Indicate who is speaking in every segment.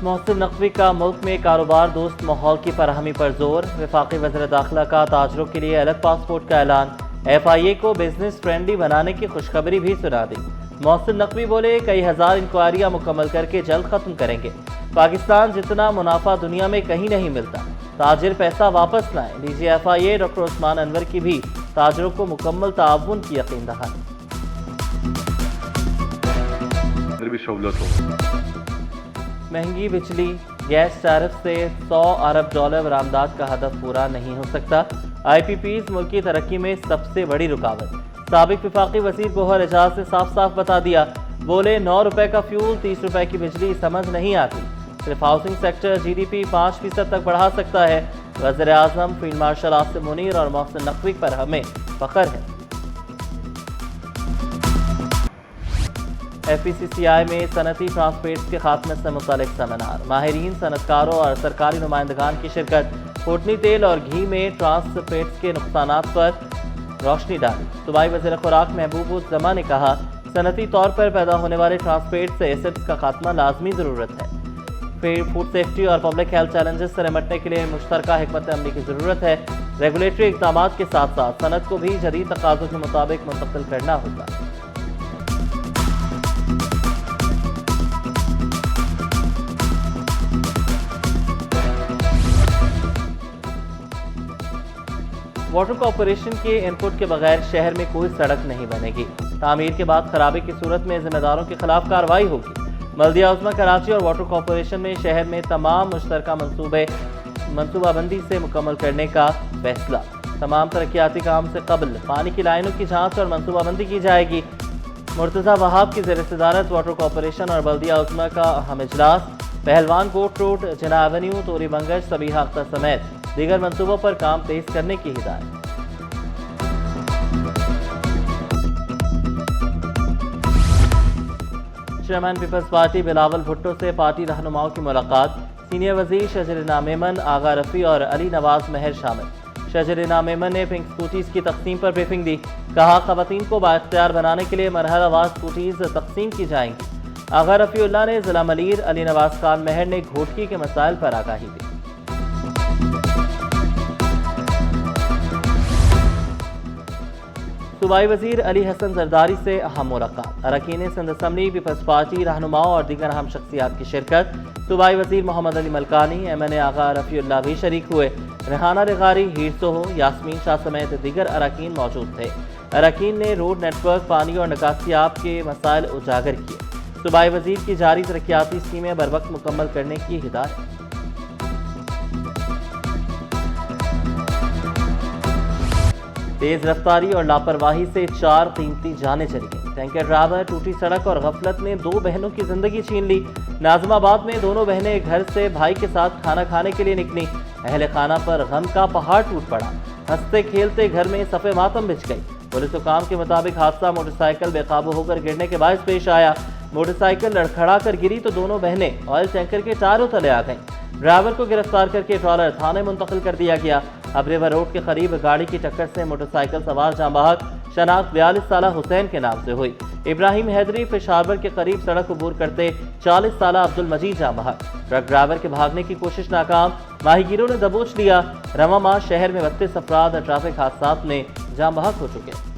Speaker 1: محسن نقوی کا ملک میں کاروبار دوست ماحول کی فراہمی پر زور، وفاقی وزیر داخلہ کا تاجروں کے لیے الگ پاسپورٹ کا اعلان، FIA کو بزنس فرینڈلی بنانے کی خوشخبری بھی سنا دی۔ محسن نقوی بولے کئی ہزار انکوائریاں مکمل کر کے جلد ختم کریں گے، پاکستان جتنا منافع دنیا میں کہیں نہیں ملتا، تاجر پیسہ واپس لائیں۔ DG FIA ڈاکٹر عثمان انور کی بھی تاجروں کو مکمل تعاون کی یقین دہانی۔ مہنگی بجلی گیس ٹیرف سے $100 ارب برآمدات کا ہدف پورا نہیں ہو سکتا، IPPs ملکی ترقی میں سب سے بڑی رکاوٹ۔ سابق وفاقی وزیر گوہر اعجاز نے صاف صاف بتا دیا، بولے $9 کا فیول، $30 کی بجلی سمجھ نہیں آتی، صرف ہاؤسنگ سیکٹر GDP 5% تک بڑھا سکتا ہے۔ وزیر اعظم فیلڈ مارشل آصف منیر اور محسن نقوی پر ہمیں فخر ہے۔ FECCI میں صنعتی ٹرانسپیٹس کے خاتمے سے متعلق سیمینار، ماہرین، صنعتکاروں اور سرکاری نمائندگان کی شرکت۔ کوٹنی تیل اور گھی میں ٹرانسپیٹس کے نقصانات پر روشنی ڈالی۔ صوبائی وزیر خوراک محبوب الزماں نے کہا، صنعتی طور پر پیدا ہونے والے ٹرانسپیٹ سے ایسڈز کا خاتمہ لازمی ضرورت ہے۔ فوڈ سیفٹی اور پبلک ہیلتھ چیلنجز سے نمٹنے کے لیے مشترکہ حکمت عملی کی ضرورت ہے۔ ریگولیٹری اقدامات کے ساتھ ساتھ صنعت کو بھی جدید تقاضوں کے مطابق منتقل کرنا ہوگا۔ واٹر کارپوریشن کے ان پٹ کے بغیر شہر میں کوئی سڑک نہیں بنے گی، تعمیر کے بعد خرابی کی صورت میں ذمہ داروں کے خلاف کارروائی ہوگی۔ بلدیہ عظمیٰ کراچی اور واٹر کارپوریشن میں شہر میں تمام مشترکہ منصوبہ بندی سے مکمل کرنے کا فیصلہ۔ تمام ترقیاتی کام سے قبل پانی کی لائنوں کی جانچ اور منصوبہ بندی کی جائے گی۔ مرتضی وہاب کی زیر صدارت واٹر کارپوریشن اور بلدیہ عظمیٰ کا اہم اجلاس، پہلوان کوٹ روڈ، جناح ایونیو، توری بنگش، صبیحہ اختر سمیت دیگر منصوبوں پر کام تیز کرنے کی ہدایت۔ چیئرمین پیپلز پارٹی بلاول بھٹو سے پارٹی رہنماؤں کی ملاقات، سینئر وزیر شجرینا میمن، آغا رفیع اور علی نواز مہر شامل۔ شجرینا میمن نے پنک اسکوٹیز کی تقسیم پر بریفنگ دی، کہا خواتین کو بااختیار بنانے کے لیے مرحلہ وار اسکوٹیز تقسیم کی جائیں گی۔ آغا رفیع اللہ نے ضلع ملیر، علی نواز خان مہر نے گھوٹکی کے مسائل پر آگاہی دی۔ صوبائی وزیر علی حسن زرداری سے اہم ملاقات، اراکین سندھ اسمبلی، پیپلز پارٹی رہنماؤں اور دیگر اہم شخصیات کی شرکت۔ صوبائی وزیر محمد علی ملکانی، MNA آغا رفیع اللہ بھی شریک ہوئے۔ ریحانہ رغاری، ہیر سوہو، یاسمین شاہ سمیت دیگر اراکین موجود تھے۔ اراکین نے روڈ نیٹ ورک، پانی اور نکاسی آب کے مسائل اجاگر کیے۔ صوبائی وزیر کی جاری ترقیاتی اسکیمیں بروقت مکمل کرنے کی ہدایت۔ تیز رفتاری اور لاپرواہی سے 4 قیمتی جانیں چلی گئیں۔ ٹینکر ڈرائیور، ٹوٹی سڑک اور غفلت نے 2 بہنوں کی زندگی چھین لی۔ ناظم آباد میں دونوں بہنیں گھر سے بھائی کے ساتھ کھانا کھانے کے لیے نکلیں، اہل خانہ پر غم کا پہاڑ ٹوٹ پڑا، ہنستے کھیلتے گھر میں صف ماتم بچھ گئی۔ پولیس حکام کے مطابق حادثہ موٹر سائیکل بے قابو ہو کر گرنے کے باعث پیش آیا۔ موٹر سائیکل لڑکھڑا کر گری تو دونوں بہنیں آئل ٹینکر کے ٹائروں تلے آ گئیں۔ ڈرائیور کو گرفتار کر کے ٹرالر تھانے منتقل کر دیا گیا۔ اب ریور روڈ کے قریب گاڑی کی ٹکر سے موٹر سائیکل سوار جاں بحق، شناخت 42 سالہ حسین کے نام سے ہوئی۔ ابراہیم حیدری فش ہاربر کے قریب سڑک عبور کرتے 40 سالہ عبد المجید جاں بحق۔ ٹرک ڈرائیور کے بھاگنے کی کوشش ناکام، ماہی گیروں نے دبوچ لیا۔ رواں ماہ شہر میں 32 افراد ٹریفک حادثات میں جاں بحق ہو چکے۔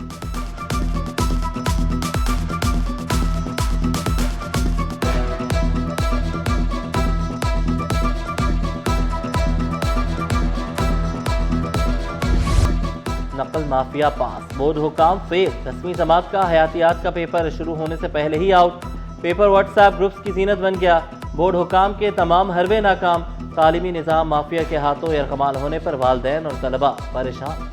Speaker 1: نقل مافیا پاس، بورڈ حکام فیل، 10ویں جماعت کا حیاتیات کا پیپر شروع ہونے سے پہلے ہی out. Paper WhatsApp groups کی زینت بن گیا۔ بورڈ حکام کے تمام حربے ناکام، تعلیمی نظام مافیا کے ہاتھوں یرغمال ہونے پر والدین اور طلباء پریشان۔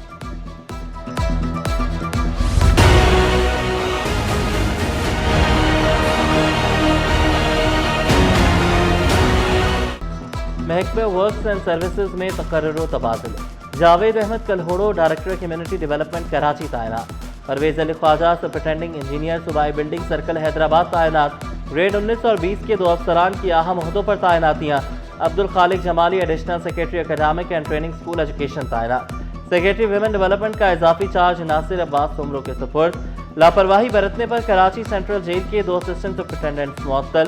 Speaker 1: محکمہ ورکس اینڈ سروسز میں تقرر و تبادلے، Javed Ahmed Kalhoro director community development Karachi تعینات، پرویز علی خواجہ سپرنٹینڈنگ انجینئر صوبائی بلڈنگ سرکل حیدرآباد تعینات، گریڈ 19 اور 20 کے 2 افسران کی اہم عہدوں پر تعیناتیاں، Abdul Khaliq Jamali additional secretary academic and training school education تعینات، سیکریٹری ویمن ڈیولپمنٹ کا اضافی چارج ناصر عباس سمرو کے سپرد، لاپرواہی برتنے پر کراچی سینٹرل جیل کے 2 اسسٹنٹ سپرنٹینڈنٹس معطل،